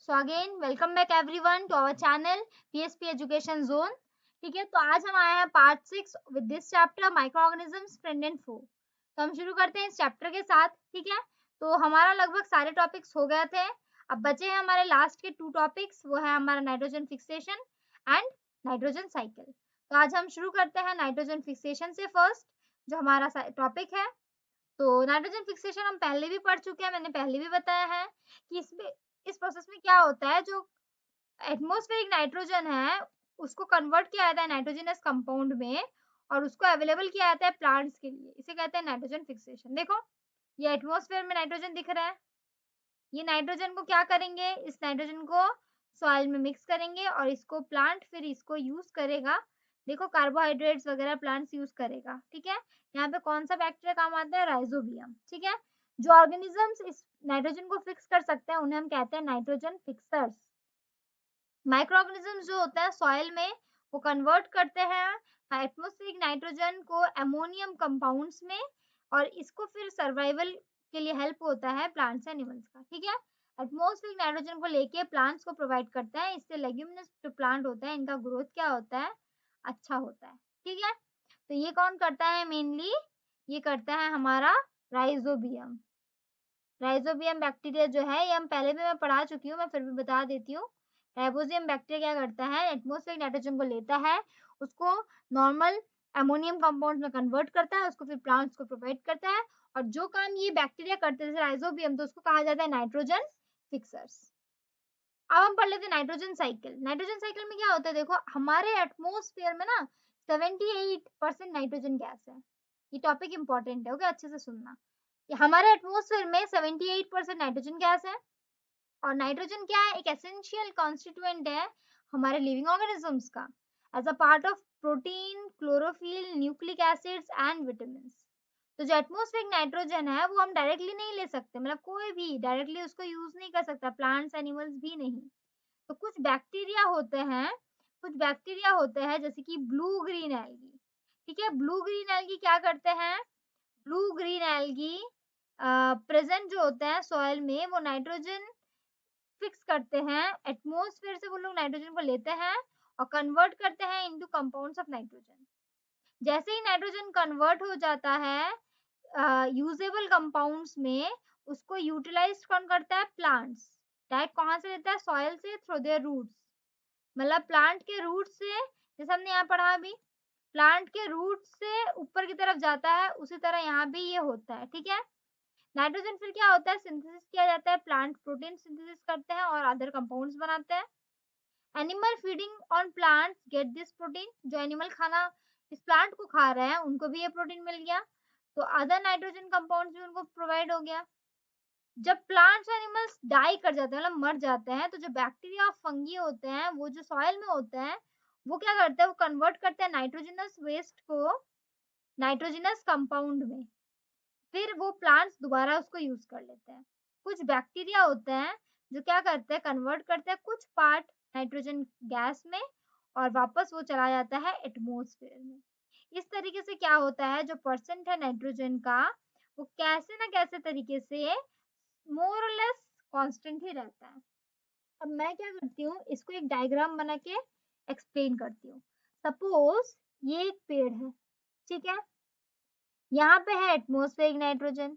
So again welcome back everyone to our channel PSP education zone. ठीक है, तो आज हम आए हैं part 6 with this chapter micro organisms friend and foe. तो हम शुरू करते हैं इस चैप्टर के साथ। ठीक है, तो हमारा लगभग सारे टॉपिक्स हो गए थे। अब बचे हैं हमारे लास्ट के 2 टॉपिक्स, वो है हमारा nitrogen fixation and nitrogen cycle. तो आज हम शुरू करते हैं नाइट्रोजन फिक्सेशन से फर्स्ट, जो हमारा टॉपिक है। तो नाइट्रोजन फिक्सेशन हम पहले भी पढ़ चुके हैं, मैंने पहले भी बताया है कि इसमें इस प्रोसेस में क्या होता है, जो एटमॉस्फेरिक नाइट्रोजन है उसको कन्वर्ट किया जाता है नाइट्रोजनस कंपाउंड में और उसको अवेलेबल किया जाता है प्लांट्स के लिए। इसे कहते हैं नाइट्रोजन फिक्सेशन। देखो, ये एटमॉस्फेयर में नाइट्रोजन दिख रहा है, ये नाइट्रोजन को क्या करेंगे, इस नाइट्रोजन को सॉइल में मिक्स करेंगे और इसको प्लांट फिर इसको यूज करेगा। देखो, कार्बोहाइड्रेट्स वगैरह प्लांट्स यूज करेगा। ठीक है, यहाँ पे कौन सा बैक्टीरिया काम आता है, राइजोबियम। ठीक है, जो ऑर्गेनिजम्स इस नाइट्रोजन को फिक्स कर सकते हैं उन्हें हम कहते हैं नाइट्रोजन फिक्सर्स। माइक्रो ऑर्गेनिजम्स जो होता है सॉइल में, वो कन्वर्ट करते हैं एटमॉस्फेरिक नाइट्रोजन को अमोनियम कंपाउंड्स में और इसको फिर सर्वाइवल के लिए हेल्प होता है प्लांट्स एनिमल्स का। ठीक है, एटमॉस्फेरिक नाइट्रोजन को लेके प्लांट्स को प्रोवाइड करता है, इससे लेग्यूमिनस जो प्लांट होता है इनका ग्रोथ क्या होता है, अच्छा होता है। ठीक है, तो ये कौन करता है मेनली, ये करता है हमारा राइजोबियम। राइजोबियम बैक्टीरिया जो है ये हम पहले भी मैं पढ़ा चुकी हूँ, मैं फिर भी बता देती हूँ। राइबोसियम बैक्टीरिया क्या करता है, एटमॉस्फेरिक नाइट्रोजन को लेता है, उसको नॉर्मल अमोनियम कंपाउंड्स में कन्वर्ट करता है, उसको फिर प्लांट्स को प्रोवाइड करता है। और जो काम ये बैक्टीरिया करते हैं जैसे राइजोबियम, तो उसको कहा जाता है नाइट्रोजन फिक्सर्स। अब हम पढ़ लेते हैं नाइट्रोजन साइकिल। नाइट्रोजन साइकिल में क्या होता है, देखो हमारे एटमॉस्फेयर में ना 78% नाइट्रोजन गैस है। ये टॉपिक इंपॉर्टेंट है, ओके, अच्छे से सुनना। हमारे एटमॉस्फेयर में 78% नाइट्रोजन गैस है और नाइट्रोजन क्या है, एक एसेंशियल कॉन्स्टिट्यूएंट है हमारे लिविंग ऑर्गेनिजम्स का, as a part of protein, chlorophyll, nucleic acids and vitamin. तो जो एटमॉस्फेरिक नाइट्रोजन है वो हम डायरेक्टली नहीं ले सकते, मतलब कोई भी डायरेक्टली उसको यूज नहीं कर सकता, प्लांट्स एनिमल्स भी नहीं। तो कुछ बैक्टीरिया होते हैं जैसे कि ब्लू ग्रीन एल्गी। ठीक है, ब्लू ग्रीन एल्गी क्या करते हैं, ब्लू ग्रीन एल्गी प्रेजेंट जो होते हैं सॉइल में, वो नाइट्रोजन फिक्स करते हैं। एटमॉस्फेयर से वो लोग नाइट्रोजन को लेते हैं और कन्वर्ट करते हैं इनटू कंपाउंड्स ऑफ नाइट्रोजन। जैसे ही नाइट्रोजन कन्वर्ट हो जाता है यूजेबल कंपाउंड्स में, उसको यूटिलाइज कौन करता है, प्लांट्स। डायरेक्ट कहाँ से लेता है, सॉइल से, थ्रू देयर रूट्स। मतलब प्लांट के रूट से, जैसे हमने यहाँ पढ़ा अभी, प्लांट के रूट से ऊपर की तरफ जाता है, उसी तरह यहाँ भी ये होता है। ठीक है, नाइट्रोजन फिर क्या होता है, सिंथेसिस किया जाता है, प्लांट प्रोटीन सिंथेसिस करते हैं और अदर कंपाउंड्स बनाते हैं। Animal feeding on plants get this protein, जो एनिमल खाना इस प्लांट को खा रहे हैं उनको भी ये प्रोटीन मिल गया, तो अदर नाइट्रोजन कंपाउंड्स भी उनको प्रोवाइड हो गया। जब प्लांट्स एनिमल्स डाई कर जाते हैं, मतलब मर जाते हैं, तो जो बैक्टीरिया और फंगी होते हैं वो जो सॉइल में होते हैं, वो क्या करते हैं, वो कन्वर्ट करते हैं नाइट्रोजनस वेस्ट को नाइट्रोजनस कंपाउंड में, फिर वो प्लांट्स दोबारा उसको यूज कर लेते हैं। कुछ बैक्टीरिया होते हैं जो क्या करते हैं, कन्वर्ट करते हैं कुछ पार्ट नाइट्रोजन गैस में और वापस वो चला जाता है एटमॉस्फेयर में। इस तरीके से क्या होता है, जो परसेंट है नाइट्रोजन का, वो कैसे ना कैसे तरीके से मोर और लेस कांस्टेंट ही रहता है। अब मैं क्या करती हूँ, इसको एक डायग्राम बना के एक्सप्लेन करती हूँ। सपोज ये एक पेड़ है, ठीक है, यहाँ पे है एटमॉस्फेरिक नाइट्रोजन।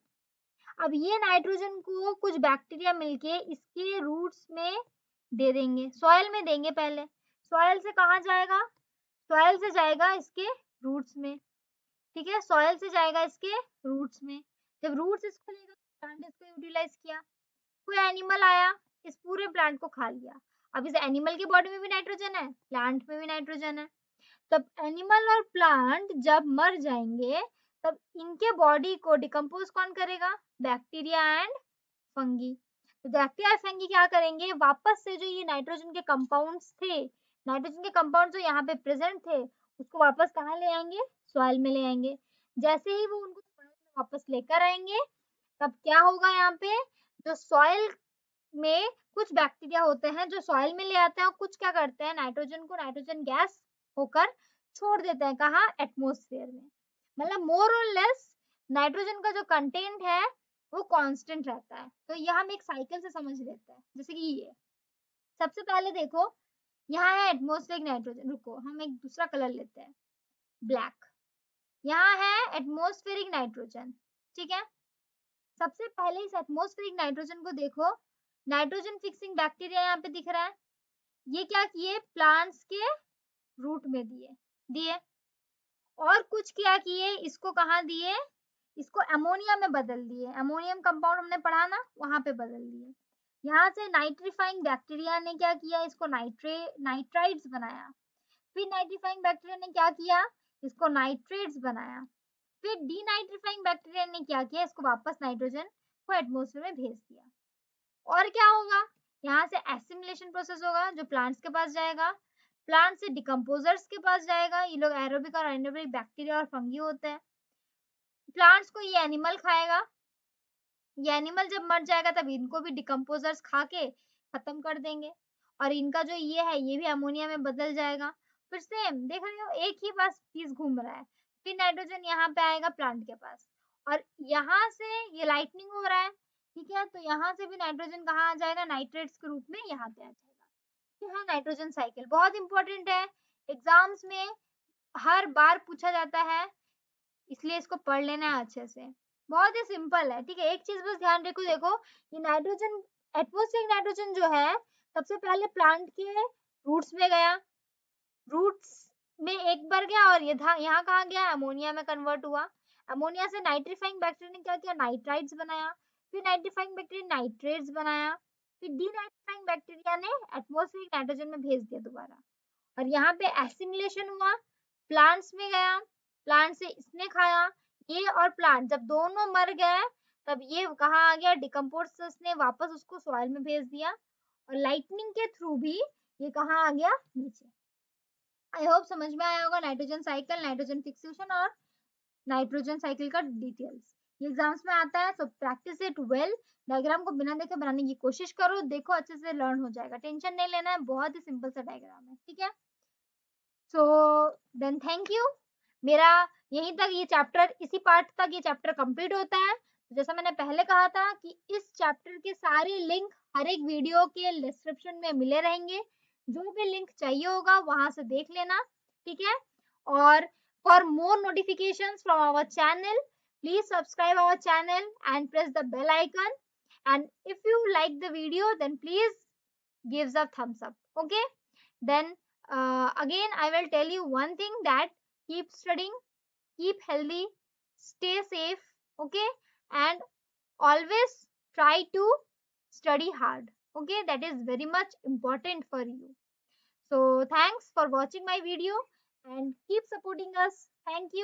अब ये नाइट्रोजन को कुछ बैक्टीरिया मिलके इसके रूट्स में दे देंगे, सॉइल में देंगे पहले। सॉइल से कहाँ जाएगा, सॉइल से जाएगा इसके रूट्स में। ठीक है, सॉइल से जाएगा इसके रूट्स में। जब रूट्स इसको लेगा, प्लांट इसको यूटिलाइज किया, कोई एनिमल आया, इस पूरे प्लांट को खा लिया। अब इस एनिमल की बॉडी में भी नाइट्रोजन है, प्लांट में भी नाइट्रोजन है। तब एनिमल और प्लांट जब मर जाएंगे, तब इनके बॉडी को डिकम्पोज कौन करेगा, बैक्टीरिया एंड फंगी। तो बैक्टीरिया और फंगी क्या करेंगे, वापस से जो ये नाइट्रोजन के कंपाउंड्स थे, नाइट्रोजन के कंपाउंड जो यहाँ पे प्रेजेंट थे, उसको वापस कहाँ ले आएंगे, सॉइल में ले आएंगे। जैसे ही वो उनको सॉइल में वापस लेकर आएंगे, तब क्या होगा, यहाँ पे जो सॉइल में कुछ बैक्टीरिया होते हैं जो सॉइल में ले आते हैं और कुछ क्या करते हैं, नाइट्रोजन को नाइट्रोजन गैस होकर छोड़ देते हैं, कहाँ, एटमॉस्फेयर में। मतलब मोर और लेस नाइट्रोजन का जो कंटेंट है वो कांस्टेंट रहता है। तो ये हम एक साइकिल से समझ लेते हैं, जैसे कि ये सबसे पहले देखो, यहाँ है एटमॉस्फेरिक नाइट्रोजन, रुको हम एक दूसरा कलर लेते हैं, ब्लैक। यहाँ है एटमॉस्फेरिक नाइट्रोजन, ठीक है। सबसे पहले इस एटमॉस्फेरिक नाइट्रोजन को देखो, नाइट्रोजन फिक्सिंग बैक्टीरिया यहाँ पे दिख रहा है, ये क्या किए, प्लांट्स के रूट में दिए दिए और कुछ क्या किए, इसको कहाँ दिए, इसको अमोनिया में बदल दिए, अमोनियम कंपाउंड हमने पढ़ा ना, वहां पे बदल दिए। यहाँ से नाइट्रीफाइंग बैक्टीरिया ने क्या किया, इसको नाइट्राइड्स बनाया। फिर नाइट्रीफाइंग बैक्टीरिया ने क्या किया, इसको नाइट्रेट्स बनाया। फिर डीनाइट्रीफाइंग बैक्टीरिया ने क्या किया, इसको वापस नाइट्रोजन को एटमॉस्फेयर में भेज दिया। और क्या होगा, यहाँ से एसिमिलेशन प्रोसेस होगा जो प्लांट्स के पास जाएगा, प्लांट से डिकम्पोजर्स के पास जाएगा, ये लोग एरोबिक और एनारोबिक बैक्टीरिया और फंगी होते हैं। प्लांट्स को ये एनिमल खाएगा, ये एनिमल जब मर जाएगा तब इनको भी डिकम्पोजर्स खा के खत्म कर देंगे, और इनका जो ये है ये भी अमोनिया में बदल जाएगा। फिर सेम देख रहे हो, एक ही बस चीज घूम रहा है। फिर नाइट्रोजन यहाँ पे आएगा प्लांट के पास, और यहाँ से ये लाइटनिंग हो रहा है, ठीक है, तो यहाँ से भी नाइट्रोजन कहाँ आ जाएगा, नाइट्रेट्स के रूप में यहाँ पे आ जाएगा। ये है नाइट्रोजन साइकिल, बहुत इंपॉर्टेंट है, एग्जाम्स में हर बार पूछा जाता है, इसलिए इसको पढ़ लेना है अच्छे से। बहुत ही सिंपल है, ठीक है। एक चीज बस ध्यान रखो, देखो ये नाइट्रोजन, एटमॉस्फेरिक नाइट्रोजन जो है सबसे पहले प्लांट के रूट्स में गया, रूट्स में एक बार गया, और ये था यहाँ कहाँ गया, अमोनिया में कन्वर्ट हुआ। अमोनिया से नाइट्रीफाइंग बैक्टीरिया ने क्या किया, नाइट्राइड्स बनाया। फिर नाइट्रीफाइंग बैक्टीरिया नाइट्रेट्स बनाया। फिर डीनाइट्रीफाइंग बैक्टीरिया ने एटमॉस्फेरिक नाइट्रोजन में भेज दिया दोबारा, और यहाँ पे एसिमिलेशन हुआ, प्लांट्स में गया, प्लांट से इसने खाया, ये और प्लांट जब दोनों मर गए तब ये कहाँ आ गया, डिकम्पोजर्स ने वापस उसको सॉइल में भेज दिया, और लाइटनिंग के थ्रू भी ये कहाँ आ गया, नीचे। आई होप समझ में आया होगा नाइट्रोजन साइकिल, नाइट्रोजन फिक्सेशन और नाइट्रोजन साइकिल का डिटेल्स। ये एग्जाम्स में आता है, so practice it well. Diagram को बिना देखे बनाने की कोशिश करो, देखो अच्छे से लर्न हो जाएगा, टेंशन नहीं लेना है, बहुत ही सिंपल सा डायग्राम है, ठीक है। So then thank you. मेरा यहीं तक ये चैप्टर, इसी पार्ट तक ये चैप्टर कंप्लीट होता है। जैसा मैंने पहले कहा था कि इस चैप्टर के सारे लिंक हर एक वीडियो के डिस्क्रिप्शन में मिले रहेंगे, जो भी लिंक चाहिए होगा वहां से देख लेना, ठीक है। और for more notifications from our channel, please subscribe our channel and press the bell icon, and if you like the video then please give the thumbs up, okay. Then again I will tell you one thing, that keep studying, keep healthy, stay safe, okay, and always try to study hard, okay, that is very much important for you. So thanks for watching my video and keep supporting us. Thank you.